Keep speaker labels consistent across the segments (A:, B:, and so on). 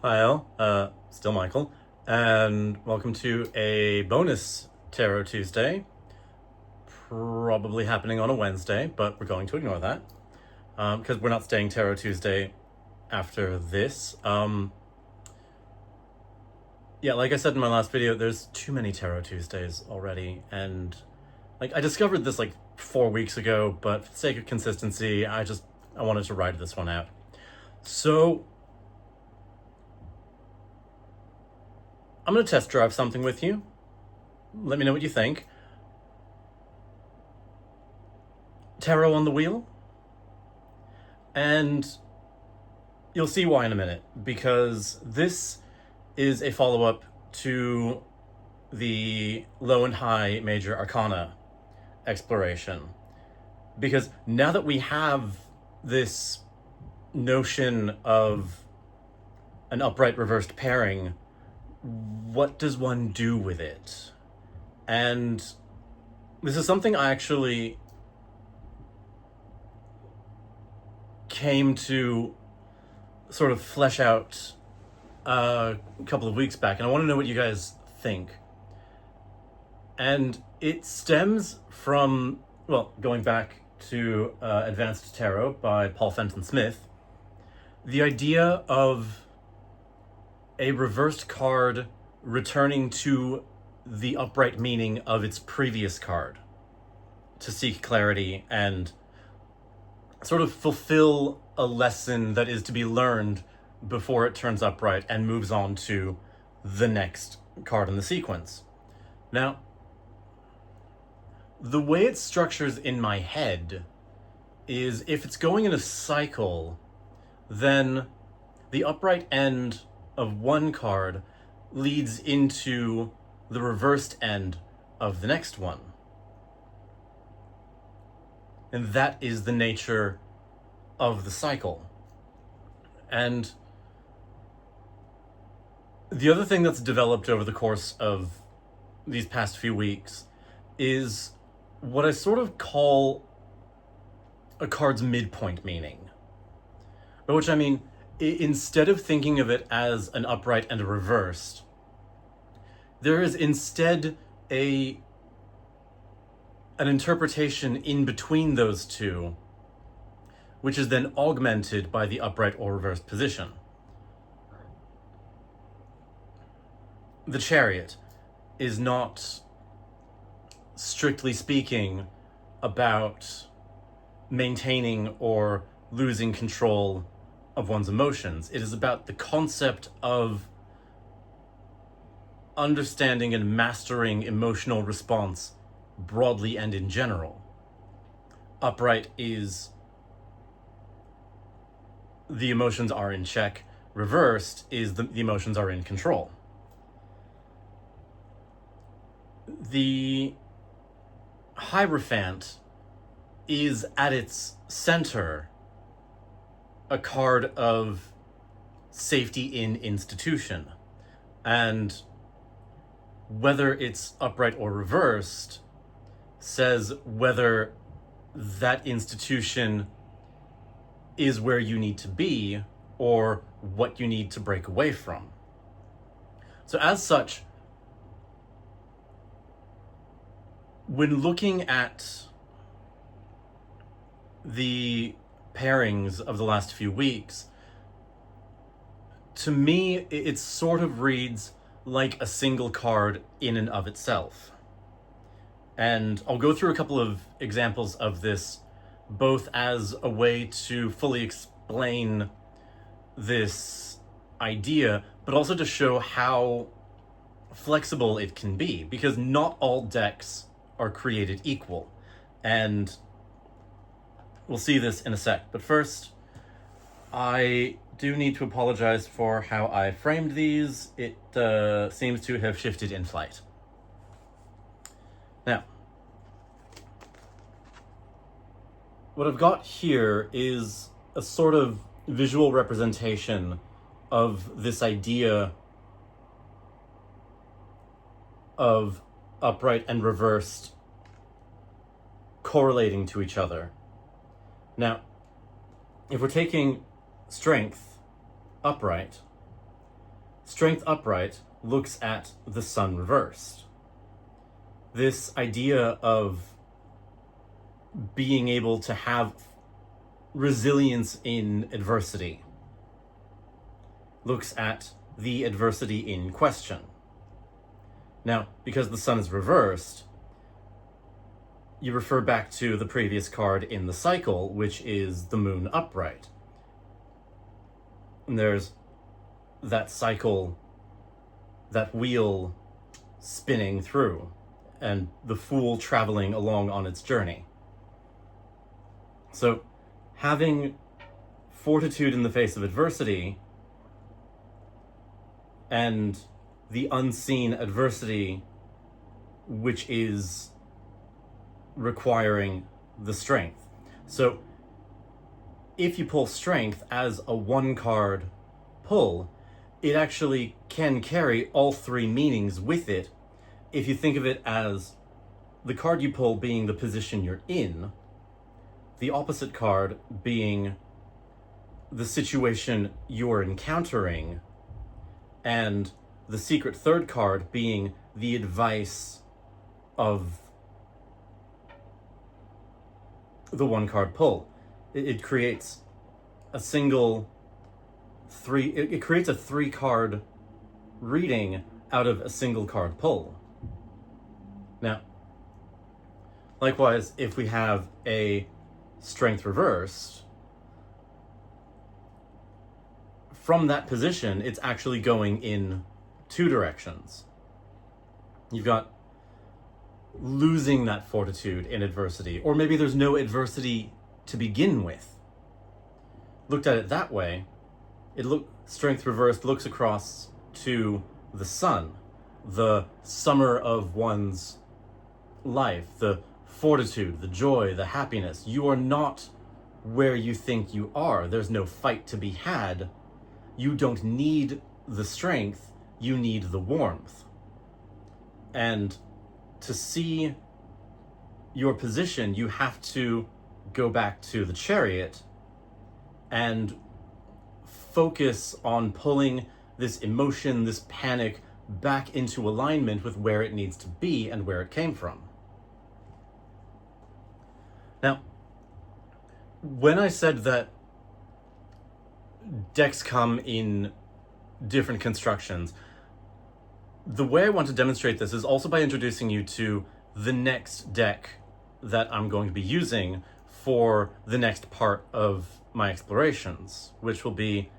A: Hi, Al. Still Michael, and welcome to a bonus Tarot Tuesday. Probably happening on a Wednesday, but we're going to ignore that because we're not staying Tarot Tuesday after this. Yeah, like I said in my last video, there's too many Tarot Tuesdays already, and I discovered this 4 weeks ago, but for the sake of consistency, I wanted to ride this one out. So I'm going to test drive something with you. Let me know what you think. Tarot on the wheel. And you'll see why in a minute, because this is a follow-up to the low and high major arcana exploration. Because now that we have this notion of an upright reversed pairing, what does one do with it? And this is something I actually came to sort of flesh out a couple of weeks back, and I want to know what you guys think. And it stems from, going back to Advanced Tarot by Paul Fenton Smith, the idea of a reversed card returning to the upright meaning of its previous card to seek clarity and sort of fulfill a lesson that is to be learned before it turns upright and moves on to the next card in the sequence. Now, the way it structures in my head is if it's going in a cycle, then the upright end of one card leads into the reversed end of the next one. And that is the nature of the cycle. And the other thing that's developed over the course of these past few weeks is what I sort of call a card's midpoint meaning. By which I mean, instead of thinking of it as an upright and a reversed, there is instead an interpretation in between those two, which is then augmented by the upright or reversed position. The Chariot is not, strictly speaking, about maintaining or losing control of one's emotions. It is about the concept of understanding and mastering emotional response broadly and in general. Upright is the emotions are in check. Reversed is the emotions are in control. The Hierophant is at its center a card of safety in institution. And whether it's upright or reversed says whether that institution is where you need to be or what you need to break away from. So as such, when looking at the pairings of the last few weeks, to me, it sort of reads like a single card in and of itself. And I'll go through a couple of examples of this, both as a way to fully explain this idea, but also to show how flexible it can be, because not all decks are created equal. And we'll see this in a sec. But first, I do need to apologize for how I framed these. It seems to have shifted in flight. Now, what I've got here is a sort of visual representation of this idea of upright and reversed correlating to each other. Now, if we're taking strength upright, Strength upright looks at the sun reversed. This idea of being able to have resilience in adversity looks at the adversity in question. Now, because the sun is reversed, you refer back to the previous card in the cycle, which is the moon upright. And there's that cycle, that wheel spinning through, and the fool traveling along on its journey. So, having fortitude in the face of adversity and the unseen adversity, which is requiring the strength. So, if you pull strength as a one card pull, it actually can carry all three meanings with it. If you think of it as the card you pull being the position you're in, the opposite card being the situation you're encountering, and the secret third card being the advice of the one card pull. It creates a single it creates a 3-card reading out of a single card pull. Now, likewise, if we have a strength reversed, from that position, it's actually going in 2 directions. You've got losing that fortitude in adversity, or maybe there's no adversity to begin with. Looked at it that way, strength reversed looks across to the sun, the summer of one's life, the fortitude, the joy, the happiness. You are not where you think you are. There's no fight to be had. You don't need the strength, you need the warmth. And to see your position, you have to go back to the chariot and focus on pulling this emotion, this panic, back into alignment with where it needs to be and where it came from. Now, when I said that decks come in different constructions, the way I want to demonstrate this is also by introducing you to the next deck that I'm going to be using for the next part of my explorations, which will be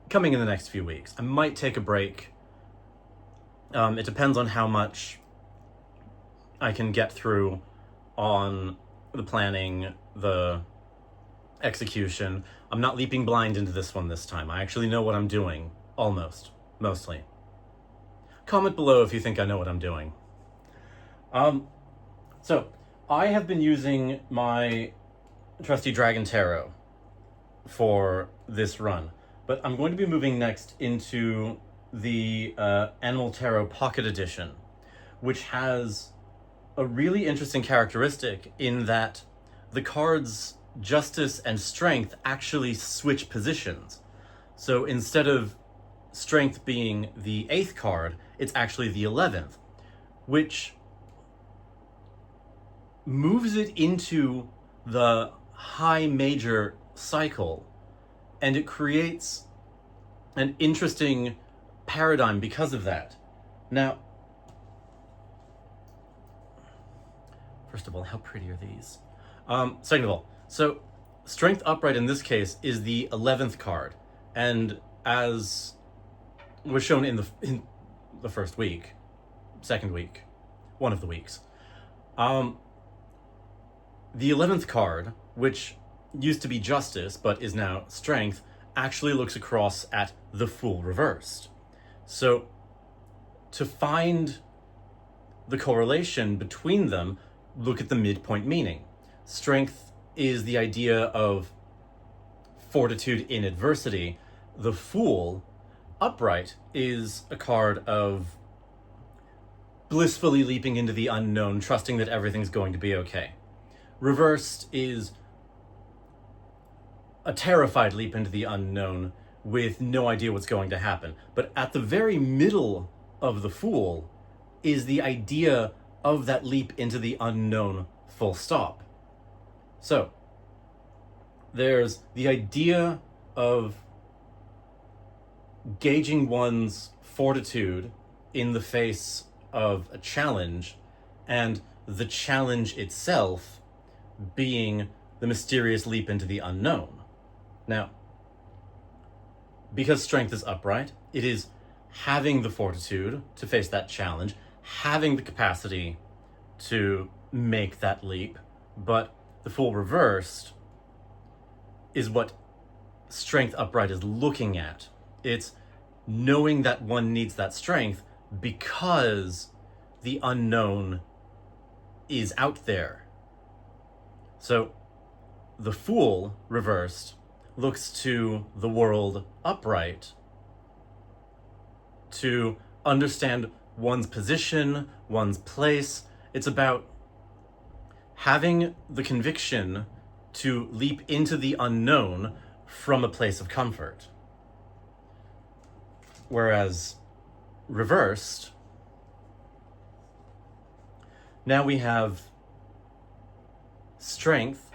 A: coming in the next few weeks. I might take a break. It depends on how much I can get through on the planning, the execution. I'm not leaping blind into this one this time. I actually know what I'm doing, mostly. Comment below if you think I know what I'm doing. So, I have been using my trusty Dragon Tarot for this run, but I'm going to be moving next into the Animal Tarot Pocket Edition, which has a really interesting characteristic in that the cards Justice and Strength actually switch positions. So instead of Strength being the 8th card, it's actually the 11th, which moves it into the high major cycle, and it creates an interesting paradigm because of that. Now, first of all, how pretty are these? Second of all, so Strength Upright in this case is the 11th card, and as was shown in the first week, second week, one of the weeks, the 11th card, which used to be Justice but is now Strength, actually looks across at the Fool reversed. So to find the correlation between them, look at the midpoint meaning. Strength is the idea of fortitude in adversity. The Fool, upright, is a card of blissfully leaping into the unknown, trusting that everything's going to be okay. Reversed is a terrified leap into the unknown, with no idea what's going to happen. But at the very middle of the Fool is the idea of that leap into the unknown, full stop. So there's the idea of gauging one's fortitude in the face of a challenge, and the challenge itself being the mysterious leap into the unknown. Now, because strength is upright, it is having the fortitude to face that challenge, having the capacity to make that leap, but the Fool reversed is what strength upright is looking at. It's knowing that one needs that strength because the unknown is out there. So the Fool reversed looks to the world upright to understand one's position, one's place. It's about having the conviction to leap into the unknown from a place of comfort. Whereas reversed, now we have strength,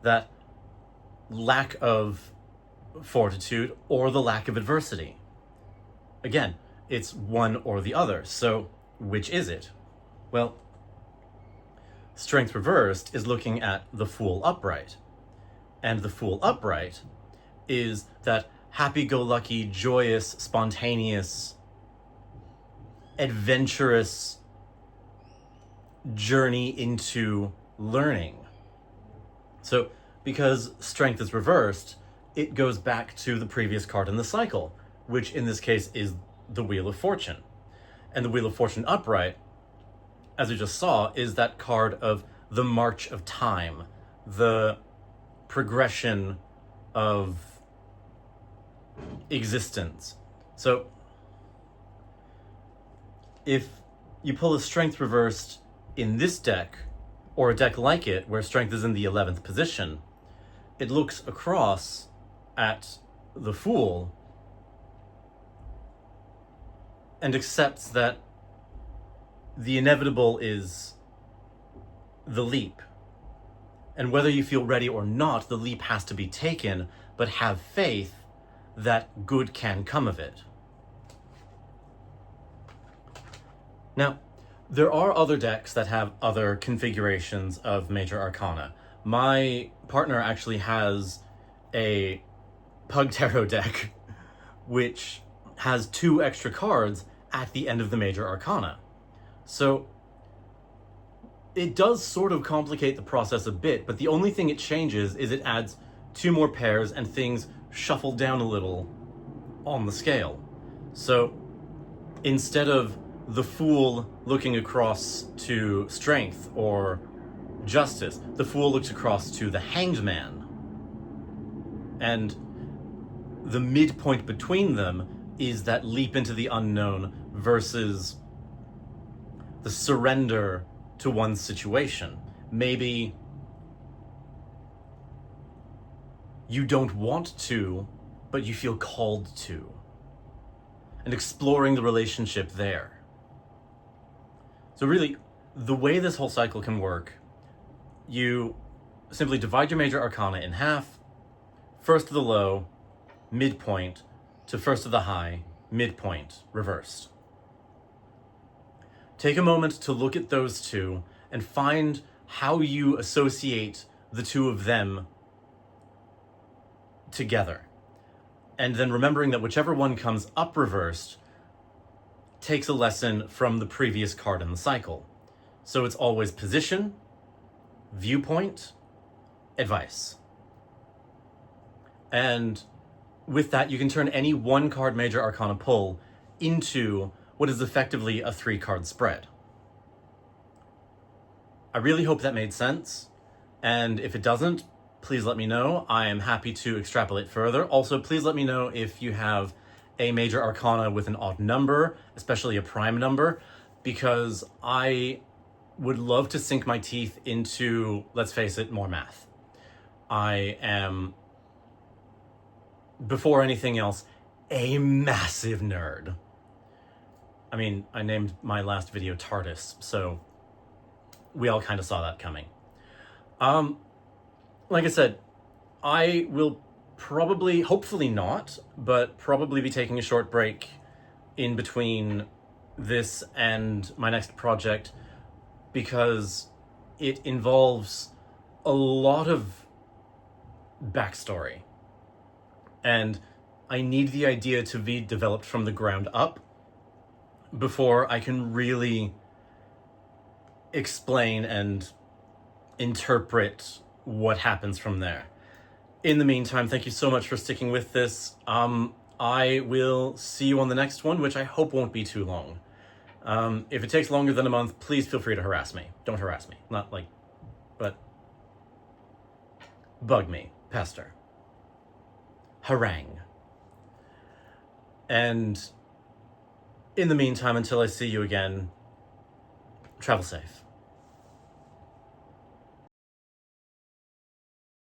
A: that lack of fortitude or the lack of adversity. Again, it's one or the other. So which is it? Well, strength reversed is looking at the Fool upright. And the Fool upright is that happy-go-lucky, joyous, spontaneous, adventurous journey into learning. So because strength is reversed, it goes back to the previous card in the cycle, which in this case is the Wheel of Fortune. And the Wheel of Fortune upright, as we just saw, is that card of the march of time, the progression of existence. So if you pull a strength reversed in this deck, or a deck like it, where strength is in the 11th position, it looks across at the Fool and accepts that the inevitable is the leap. And whether you feel ready or not, the leap has to be taken, but have faith that good can come of it. Now, there are other decks that have other configurations of major arcana. My partner actually has a Pug Tarot deck, which has 2 extra cards at the end of the major arcana. So it does sort of complicate the process a bit, but the only thing it changes is it adds 2 more pairs and things shuffle down a little on the scale. So instead of the Fool looking across to strength or justice, the Fool looks across to the Hanged Man. And the midpoint between them is that leap into the unknown versus the surrender to one's situation. Maybe you don't want to, but you feel called to. And exploring the relationship there. So really, the way this whole cycle can work, you simply divide your major arcana in half, first to the low, midpoint, to first to the high, midpoint, reversed. Take a moment to look at those two and find how you associate the two of them together. And then remembering that whichever one comes up reversed takes a lesson from the previous card in the cycle. So it's always position, viewpoint, advice. And with that, you can turn any 1 card major arcana pull into what is effectively a 3-card spread. I really hope that made sense. And if it doesn't, please let me know. I am happy to extrapolate further. Also, please let me know if you have a major arcana with an odd number, especially a prime number, because I would love to sink my teeth into, let's face it, more math. I am before anything else, a massive nerd. I mean, I named my last video TARDIS, so we all kind of saw that coming. Like I said, I will probably, hopefully not, but probably be taking a short break in between this and my next project because it involves a lot of backstory. And I need the idea to be developed from the ground up before I can really explain and interpret what happens from there. In the meantime, thank you so much for sticking with this. I will see you on the next one, which I hope won't be too long. If it takes longer than a month, please feel free to harass me. Don't harass me. Not like, but bug me. Pester. Harangue. And in the meantime, until I see you again, travel safe.